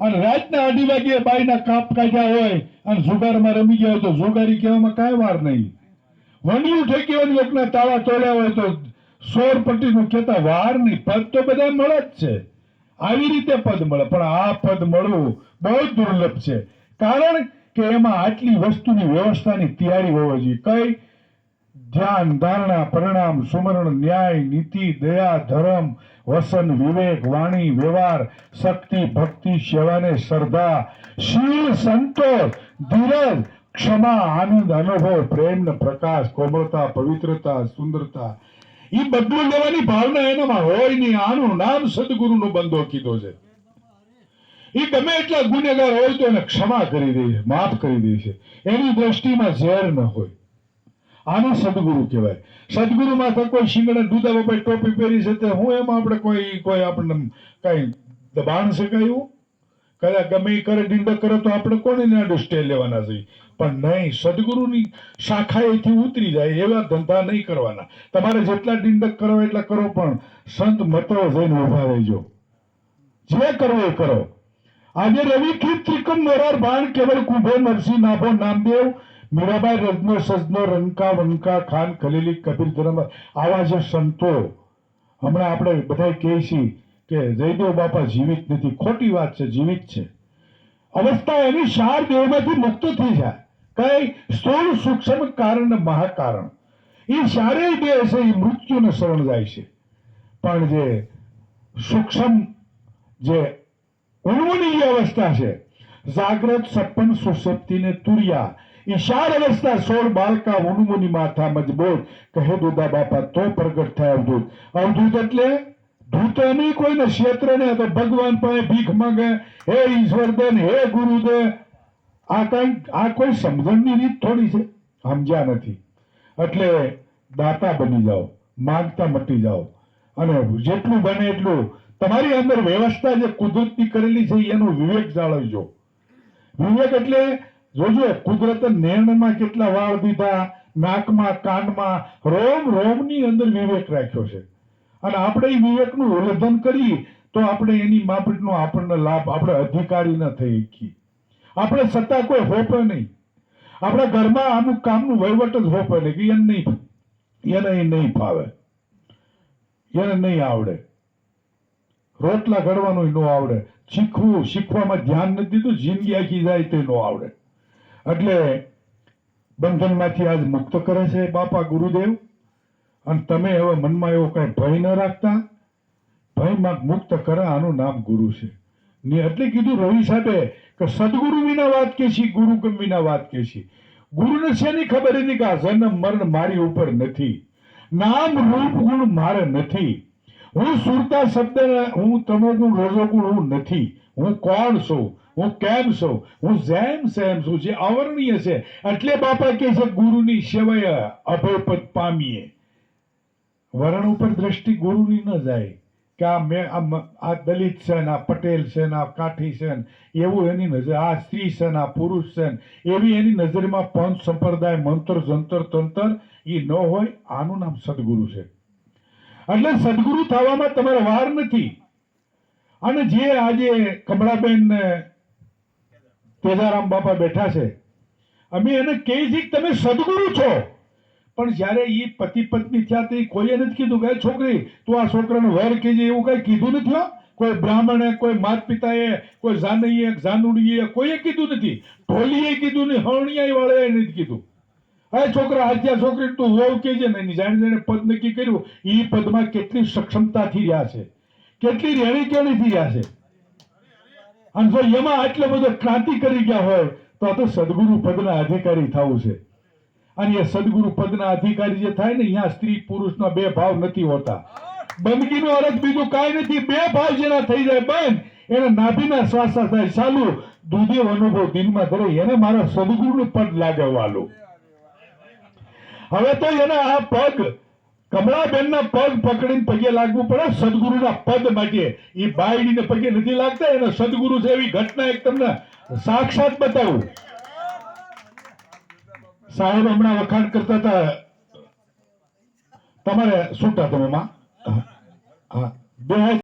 અને રાતના 2:30 વાગે બાયના કાપ કાઢ્યા હોય અને જુગારમાં રમી ગયા હોય તો જુગારી કહેવામાં કાંઈ વાર નહીં. વંડિયું ઠેકીઓની લોકના તાળા તોડ્યા હોય તો 16 પટ્ટીનું કહેતા વાર નહીં. પદ તો બધા મળે જ છે, આવી રીતે પદ મળે, પણ આ પદ મળવું બહુ જ દુર્લભ છે. કારણ કે એમાં આટલી વસ્તુની વ્યવસ્થાની તૈયારી હોવી જોઈએ. કઈ? ધ્યાન, ધારણા, પરિણામ, સુમરણ, ન્યાય, નીતિ, દયા, ધર્મ, વસન, વિવેક, વાણી, વ્યવહાર, શક્તિ, ભક્તિ, સેવાને શ્રદ્ધા, શીલ, સંતોષ, ધીરજ, ક્ષમા, આનંદ, અનુભવ, પ્રેમ ને પ્રકાશ, કોમળતા, પવિત્રતા, સુંદરતા, એ બદલું લેવાની ભાવના એનામાં હોય નહીં. આનું નામ સદગુરુનો બંધો કીધો છે. એ ગમે એટલા ગુનેગાર હોય તો એને ક્ષમા કરી દે છે, માફ કરી દે છે. એની દ્રષ્ટિમાં ઝેર ન હોય. આને સદગુરુ કહેવાય. સદગુરુમાં તો કોઈ શિંગડા દુધા બાપા ટોપી પહેરી છે તો હું એમાં આપણે કોઈ આપણને કઈ દબાણ શકાયું? કદાચ ગમે એ કરે, ડિંડક કરે તો આપણે કોને નાડું સ્ટે લેવાના છે? પણ નહીં, સદગુરુની શાખા એથી ઉતરી જાય એવા ધંધા નહીં કરવાના. તમારે જેટલા ડિંડક કરો એટલા કરો, પણ સંત મતો જઈને ઉભા રહેજો. જે કરવો એ કરો. આજે રવિ કીટ ત્રિકમ મોરાર બાણ કેવળ કુંભે નરસિંહ નાભો નામદેવ મીરાબાઈ રજનો સજનો રંકા વંકા ખાન ખલીલી કબીર ધર્મ, આવા જે સંતો હમણાં આપણે બધા કહીએ છીએ કે જયદેવ બાપા જીવિત નથી. ખોટી વાત છે, જીવિત છે. અવસ્થા એની 4 દેહમાંથી મુક્ત થઈ જાય. કઈ? સ્થૂળ, સૂક્ષ્મ, કારણ, મહાકારણ. એ 4 દેહ છે એ મૃત્યુને શરણ જાય છે. પણ જે સૂક્ષ્મ, જે ઉન્મની અવસ્થા છે, જાગ્રત, સપન, સુષુપ્તિ ને તુર્યા, એ 4 અવસ્થા 16 બાળકા ઉન્મુની માથા મજબૂત કહે દુદા બાપા તો પ્રગટ થાય અવધૂત. અવધૂત એટલે ધૂત નહીં, કોઈને ક્ષેત્ર ને તો ભગવાન પાસે ભીખ માંગે, હે ઈશ્વર દે, હે ગુરુ દે. આ કોઈ સમજણની રીત થોડી છે? સમજ્યા નથી. એટલે દાતા બની જાઓ, માંગતા મટી જાઓ, અને જેટલું બને એટલું તમારી અંદર વ્યવસ્થા જે કુદરતની કરેલી છે એનો વિવેક જાળવજો. વિવેક એટલે જોજો, કુદરતે નેણમાં કેટલા વાળ દીધા, નાકમાં, કાનમાં, રોમ રોમની અંદર વિવેક રાખ્યો છે. અને આપણે એ વિવેકનું ઉલ્લંઘન કરી તો આપણે એની માફકનો આપણને લાભ, આપણે અધિકારી ન થઈ શકીએ. આપણે સત્તા કોઈ હોપે નહીં. આપણા ઘરમાં અમુક કામનું વહીવટ જ હોપે નહીં કે એને નહીં ફાવે, એને નહીં આવડે. રોટલા ઘડવાનું ન આવડે, શીખવામાં ધ્યાન નથી દીધું, જિંદગી આખી જાય તે ન આવડે. એટલે બંધનમાંથી આજ મુક્ત કરે છે બાપા ગુરુદેવ. અને તમે હવે મનમાં એવો કઈ ભય ન રાખતા, ભયમાં મુક્ત કરે, આનું નામ ગુરુ છે. એટલે કીધું રવિ સાહેબે કે સદગુરુ વિના વાત કે છે, ગુરુ ગમ વિના વાત કે છે. ગુરુને શેની ખબર હતી કે આ જન્મ મરણ મારી ઉપર નથી, નામ રૂપ ગુણ મારે નથી. હું સુરતા શબ્દ, હું તમોગુણ રજોગુણ હું નથી. હું કોણ છું, હું કેમ છું, હું જેમ સેમ છું, જે અવર્ણીય છે. એટલે બાપા કહે છે ગુરુની સેવાય અભયપદ પામીએ. વર્ણ ઉપર દ્રષ્ટિ ગુરુની ન જાય કે આ દલિત છે ને, આ પટેલ છે ને, આ કાઠી છે ને, એવું એની નજર, આ સ્ત્રી છે ને, આ પુરુષ છે ને, એવી એની નજરમાં પંથ સંપ્રદાય, મંત્ર, જંતર, તંત્ર એ ન હોય. આનું નામ સદગુરુ છે. એટલે સદગુરુ થવામાં તમારે વાર નથી. અને જે આજે કમળાબેન ને તેજારામ બાપા બેઠા છે, અમે એને કહીએ છીએ કે તમે સદગુરુ છો. પણ જયારે એ પતિ પત્ની થયા તો કોઈએ નથી કીધું કે છોકરી તું આ છોકરાને વર કહેજે, એવું કઈ કીધું નથી. કોઈ બ્રાહ્મણે, કોઈ માતા પિતાએ, કોઈ જાનૈયે, જાનુડીએ કોઈએ કીધું નથી. ઢોલીએ કીધું નહીં, હરણિયા વાળાએ નથી કીધું. હવે છોકરા હાથ્યા છોકરી તું વહુ કહેજે ને. જાણે જાણે પદ નક્કી કર્યું. એ પદમાં કેટલી સક્ષમતાથી રહ્યા છે, કેટલી રેણી કેણીથી રહ્યા છે. અને જો એમાં આટલો બધો ક્રાંતિ કરી ગયા હોય તો આ તો સદગુરુ પદના અધિકારી થવું છે. અને એ સદગુરુ પદના અધિકારી જે થાય ને, અહીંયા સ્ત્રી પુરુષના 2 ભાવ નથી હોતા. બંદગીનો અર્થ બીજું કાંઈ નથી. 2 ભાવ જેના થઈ જાય બંધ, એને નાભીના શ્વાસા થાય ચાલુ, દુધેવ અનુભવ દિનમાં ધરે, એને મારા સદગુરુનું પદ લાગે વાલું. હવે તો એને આ પગ, કમળાબેનના પગ પકડીને પગે લાગવું પડે સદગુરુના પદ માટે. એ બાયડીને પગે નથી લાગતા, એને સદગુરુ છે એવી ઘટના એક તમને સાક્ષાત બતાવું. સાહેબ હમણાં વખાણ કરતા હતા, તમારે છૂટા તમે માં, હા, 2